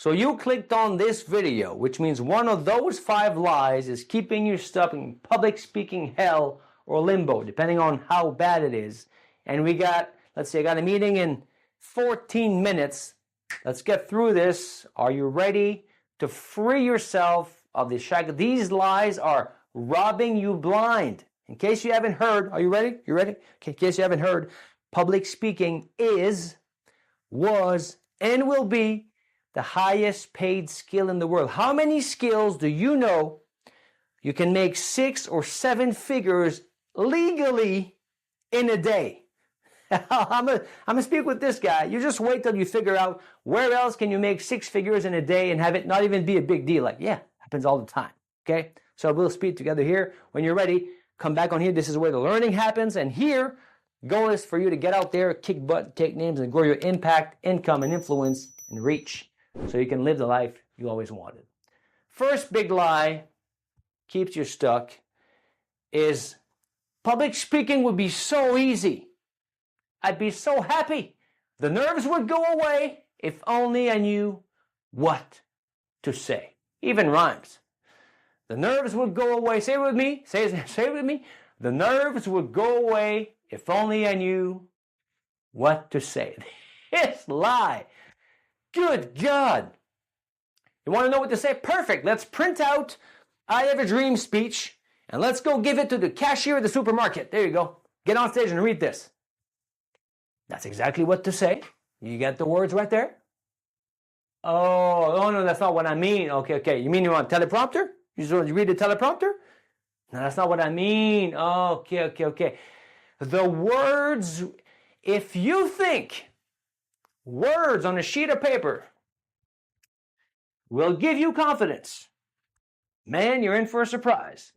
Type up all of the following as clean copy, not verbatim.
So you clicked on this video, which means one of those 5 lies is keeping you stuck in public speaking hell or limbo, depending on how bad it is. And we got, let's say I got a meeting in 14 minutes. Let's get through this. Are you ready to free yourself of the shackles? These lies are robbing you blind. In case you haven't heard, are you ready? You ready? In case you haven't heard, public speaking is, was, and will be the highest paid skill in the world. How many skills do you know you can make 6 or 7 figures legally in a day? I'm gonna speak with this guy. You just wait till you figure out where else can you make 6 figures in a day and have it not even be a big deal. Like, yeah, happens all the time. Okay? So we'll speak together here. When you're ready, come back on here. This is where the learning happens. And here, goal is for you to get out there, kick butt, take names, and grow your impact, income, and influence and reach so you can live the life you always wanted. First big lie keeps you stuck is public speaking would be so easy. I'd be so happy. The nerves would go away if only I knew what to say. Even rhymes. The nerves would go away. Say it with me. Say it with me. The nerves would go away if only I knew what to say. This lie. Good God. You want to know what to say? Perfect. Let's print out I Have a Dream speech and let's go give it to the cashier at the supermarket. There you go. Get on stage and read this. That's exactly what to say. You get the words right there? Oh, no, that's not what I mean. Okay. You mean you want a teleprompter? You just want to read the teleprompter? No, that's not what I mean. Okay. The words, if you think words on a sheet of paper will give you confidence, man, you're in for a surprise.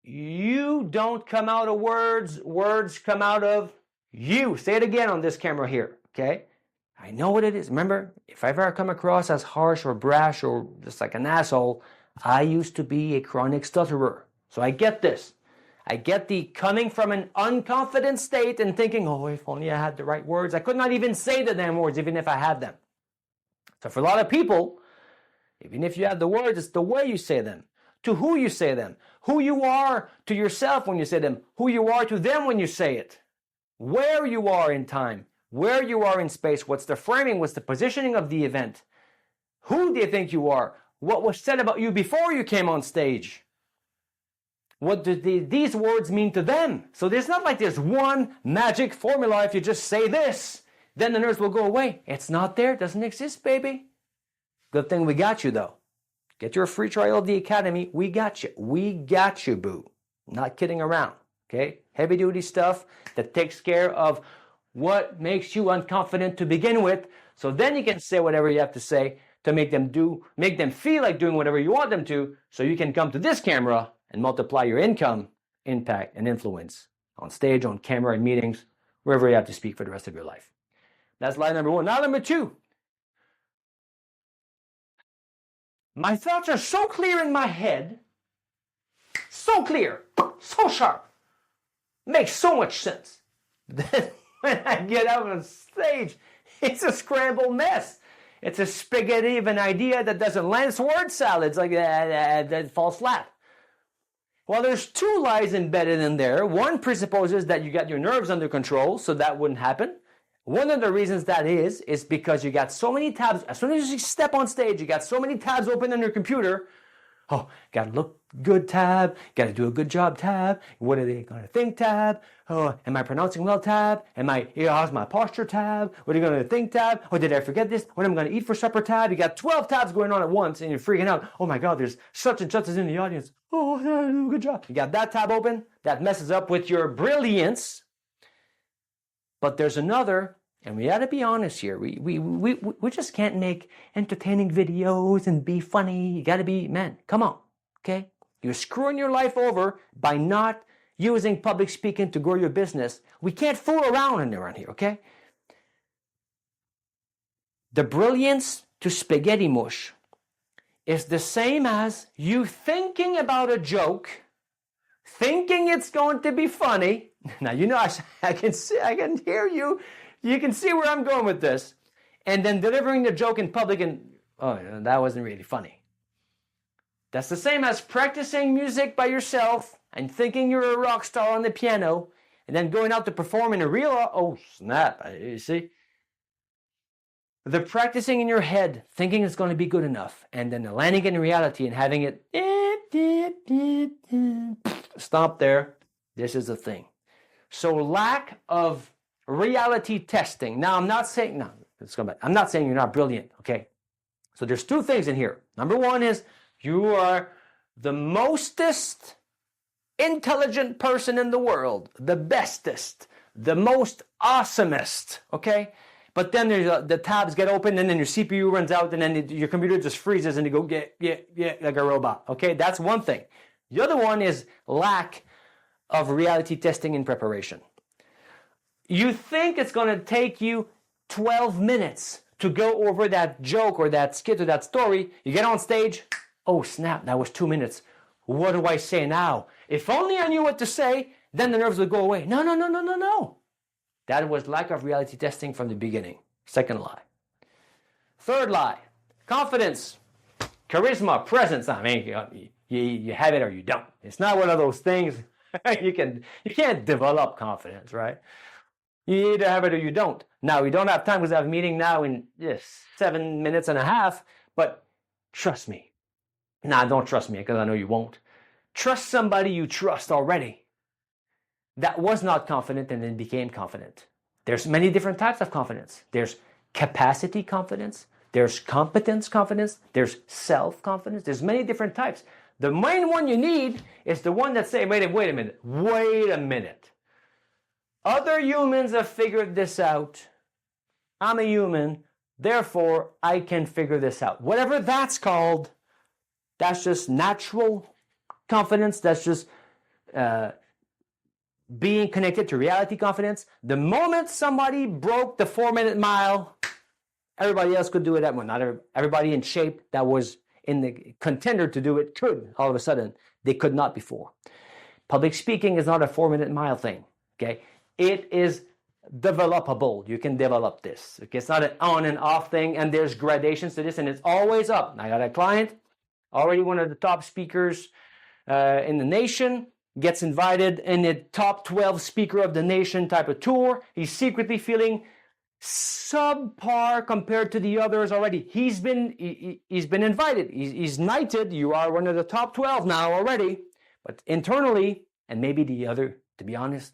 You don't come out of words, words come out of you. Say it again on this camera here, okay? I know what it is. Remember, if I've ever come across as harsh or brash or just like an asshole, I used to be a chronic stutterer. So I get this. I get the coming from an unconfident state and thinking, oh, if only I had the right words. I could not even say the damn words, even if I had them. So for a lot of people, even if you have the words, it's the way you say them, to who you say them, who you are to yourself when you say them, who you are to them when you say it, where you are in time, where you are in space, what's the framing, what's the positioning of the event, who do you think you are, what was said about you before you came on stage, what do these words mean to them. So there's not like there's one magic formula. If you just say this, then the nerves will go away. It's not there. It doesn't exist, baby. Good thing we got you, though. Get your free trial of the Academy. We got you. We got you, boo. Not kidding around, okay? Heavy-duty stuff that takes care of what makes you unconfident to begin with, so then you can say whatever you have to say to make them feel like doing whatever you want them to, so you can come to this camera and multiply your income, impact, and influence on stage, on camera, in meetings, wherever you have to speak for the rest of your life. That's lie number 1. Now number 2. My thoughts are so clear in my head, so clear, so sharp, makes so much sense. Then when I get out on stage, it's a scrambled mess. It's a spaghetti of an idea that doesn't land. It's word salads like that falls flat. Well, there's 2 lies embedded in there. One presupposes that you got your nerves under control, so that wouldn't happen. One of the reasons that is because you got so many tabs. As soon as you step on stage, you got so many tabs open on your computer. Oh, got to look good tab. Got to do a good job tab. What are they going to think tab? Oh, am I pronouncing well tab? How's my posture tab? What are you going to think tab? Oh, did I forget this? What am I going to eat for supper tab? You got 12 tabs going on at once and you're freaking out. Oh my God, there's such and such is in the audience. Oh, good job. You got that tab open. That messes up with your brilliance. But there's another, and we got to be honest here. We just can't make entertaining videos and be funny. You got to be, man, come on, okay? You're screwing your life over by not using public speaking to grow your business. We can't fool around here, okay? The brilliance to spaghetti mush is the same as you thinking about a joke, thinking it's going to be funny. Now, you know, I can hear you. You can see where I'm going with this. and then delivering the joke in public and, oh, that wasn't really funny. That's the same as practicing music by yourself and thinking you're a rock star on the piano and then going out to perform in a real, oh snap, you see? The practicing in your head, thinking it's going to be good enough, and then the landing in reality and having it stop there. This is the thing. So lack of reality testing. Now, I'm not saying, no, let's go back. I'm not saying you're not brilliant, okay? So there's two things in here. Number one is you are the mostest intelligent person in the world, the bestest, the most awesomest, okay? But then there's the tabs get open and then your CPU runs out and then your computer just freezes and you go, yeah, like a robot, okay? That's one thing. The other one is lack of reality testing and preparation. You think it's going to take you 12 minutes to go over that joke or that skit or that story. You get on stage, oh snap, that was 2 minutes. What do I say now? If only I knew what to say, then the nerves would go away. No. That was lack of reality testing from the beginning. Second lie. Third lie, confidence, charisma, presence. I mean, you have it or you don't. It's not one of those things you can't develop confidence, right? You either have it or you don't. Now, we don't have time because I have a meeting now in 7 minutes and a half, but trust me. Nah, don't trust me because I know you won't. Trust somebody you trust already that was not confident and then became confident. There's many different types of confidence. There's capacity confidence. There's competence confidence. There's self-confidence. There's many different types. The main one you need is the one that say, wait a minute. Other humans have figured this out. I'm a human, therefore I can figure this out. Whatever that's called, that's just natural confidence. That's just being connected to reality confidence. The moment somebody broke the 4-minute mile, everybody else could do it at one. Not everybody in shape that was in the contender to do it could all of a sudden. They could not before. Public speaking is not a 4-minute mile thing, okay? It is developable. You can develop this. Okay? It's not an on and off thing, and there's gradations to this, and it's always up. I got a client, already one of the top speakers in the nation, gets invited in the top 12 speaker of the nation type of tour. He's secretly feeling subpar compared to the others already. He's been invited. He's knighted. You are one of the top 12 now already. But internally, and maybe the other, to be honest,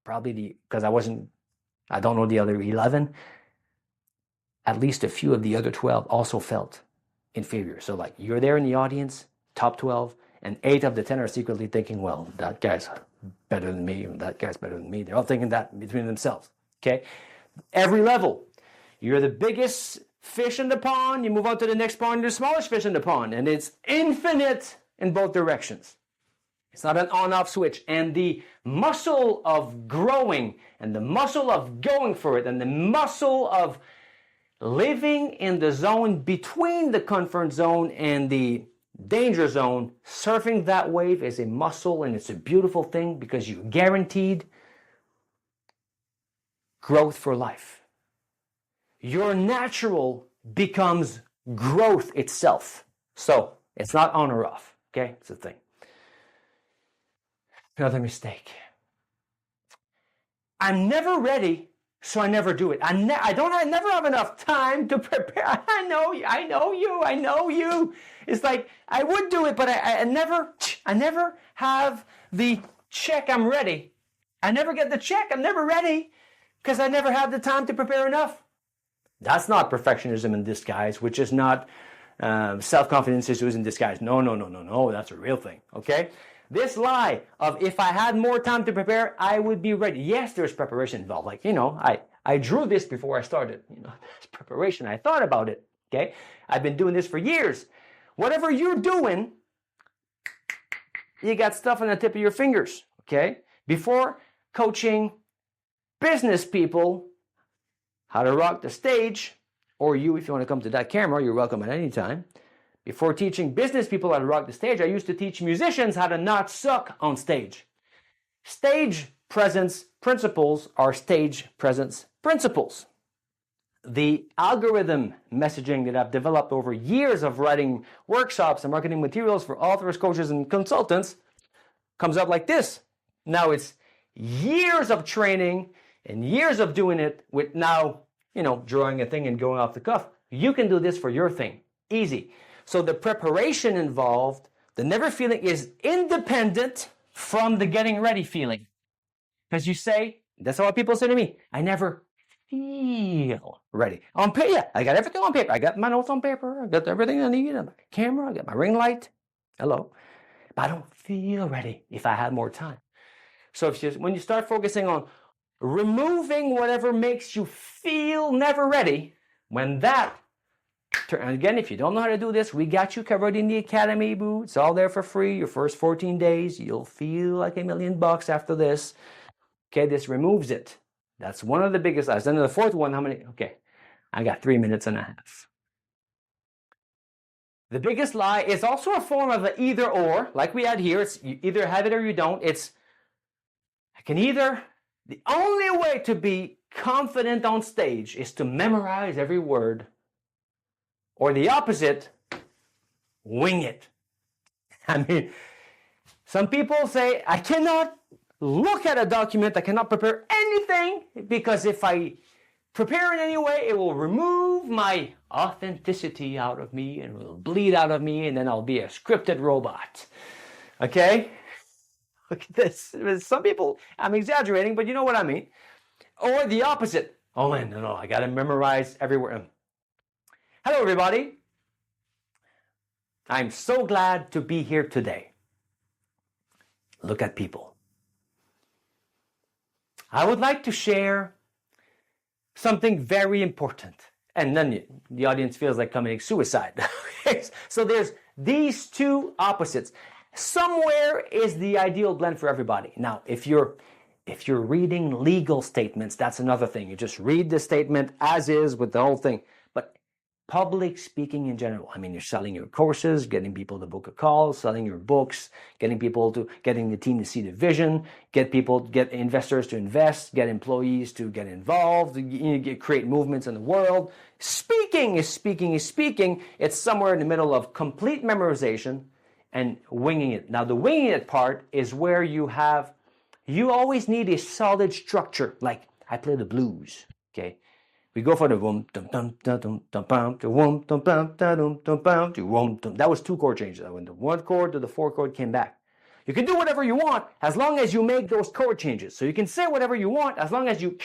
probably because I don't know the other 11, at least a few of the other 12 also felt inferior. So like you're there in the audience, top 12, and 8 of the 10 are secretly thinking, well, that guy's better than me, and that guy's better than me. They're all thinking that between themselves, okay? Every level. You're the biggest fish in the pond, you move on to the next pond, you're the smallest fish in the pond, and it's infinite in both directions. It's not an on-off switch. And the muscle of growing and the muscle of going for it and the muscle of living in the zone between the comfort zone and the danger zone, surfing that wave is a muscle, and it's a beautiful thing because you're guaranteed growth for life. Your natural becomes growth itself. So it's not on or off, okay? It's a thing. Another mistake. I'm never ready, so I never do it. I never have enough time to prepare. I know you. It's like I would do it, but I never have the check. I'm ready. I never get the check. I'm never ready because I never have the time to prepare enough. That's not perfectionism in disguise, which is not self-confidence issues in disguise. No. That's a real thing. Okay. This lie of if I had more time to prepare, I would be ready. Yes, there's preparation involved. Like, I drew this before I started. There's preparation. I thought about it. Okay. I've been doing this for years. Whatever you're doing, you got stuff on the tip of your fingers. Okay. Before coaching business people how to rock the stage, or you, if you want to come to that camera, you're welcome at any time. Before teaching business people how to rock the stage, I used to teach musicians how to not suck on stage. Stage presence principles are stage presence principles. the algorithm messaging that I've developed over years of writing workshops and marketing materials for authors, coaches, and consultants comes out like this. Now it's years of training and years of doing it with now, drawing a thing and going off the cuff. You can do this for your thing. Easy. So the preparation involved, the never feeling, is independent from the getting ready feeling. Because you say, that's what people say to me, I never feel ready. On paper, yeah, I got everything on paper. I got my notes on paper. I got everything I need. I got my camera. I got my ring light. Hello. But I don't feel ready if I had more time. So when you start focusing on removing whatever makes you feel never ready, when that, and again, if you don't know how to do this, we got you covered in the Academy, boo. It's all there for free. Your first 14 days, you'll feel like $1 million after this. Okay, this removes it. That's one of the biggest lies. Then the fourth one, how many? Okay, I got 3 minutes and a half. The biggest lie is also a form of an either or, like we had here. It's you either have it or you don't. It's I can either. The only way to be confident on stage is to memorize every word, or the opposite, wing it. I mean, some people say, I cannot look at a document, I cannot prepare anything, because if I prepare in any way, it will remove my authenticity out of me and it will bleed out of me, and then I'll be a scripted robot. Okay? Look at this. Some people, I'm exaggerating, but you know what I mean. Or the opposite. Oh, no, I got to memorize every word. Hello, everybody. I'm so glad to be here today. Look at people. I would like to share something very important. And then the audience feels like committing suicide. So there's these two opposites. Somewhere is the ideal blend for everybody. Now, if you're reading legal statements, that's another thing. You just read the statement as is with the whole thing. But public speaking in general, I mean, you're selling your courses, getting people to book a call, selling your books, getting the team to see the vision, get investors to invest, get employees to get involved, create movements in the world. Speaking is speaking. It's somewhere in the middle of complete memorization and winging it. Now, the winging it part is where you always need a solid structure. Like I play the blues, okay? We go for the wum dum dum dum dum dum dum the wum dum dum dum dum dum the wum dum. That was 2 chord changes. I went the 1 chord to the 4 chord, came back. You can do whatever you want as long as you make those chord changes. So you can say whatever you want as long as you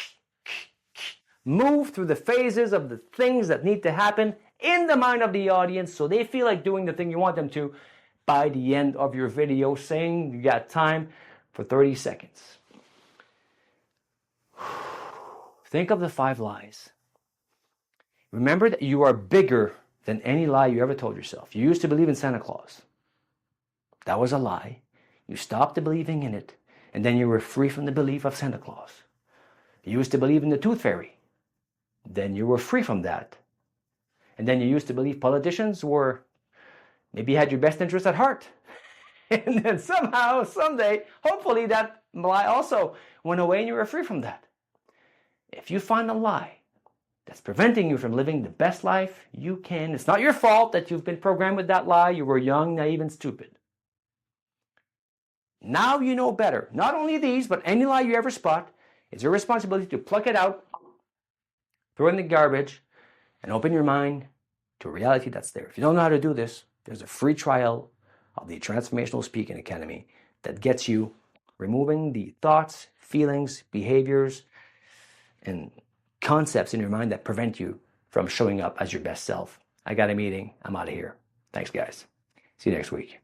move through the phases of the things that need to happen in the mind of the audience so they feel like doing the thing you want them to by the end of your video, saying you got time for 30 seconds. Think of the 5 lies. Remember that you are bigger than any lie you ever told yourself. You used to believe in Santa Claus. That was a lie. You stopped believing in it, and then you were free from the belief of Santa Claus. You used to believe in the Tooth Fairy. Then you were free from that. And then you used to believe politicians maybe had your best interest at heart. And then somehow, someday, hopefully that lie also went away and you were free from that. If you find a lie that's preventing you from living the best life you can, it's not your fault that you've been programmed with that lie. You were young, naive, and stupid. Now you know better. Not only these, but any lie you ever spot, it's your responsibility to pluck it out, throw it in the garbage, and open your mind to a reality that's there. If you don't know how to do this, there's a free trial of the Transformational Speaking Academy that gets you removing the thoughts, feelings, behaviors, and concepts in your mind that prevent you from showing up as your best self. I got a meeting. I'm out of here. Thanks, guys. See you next week.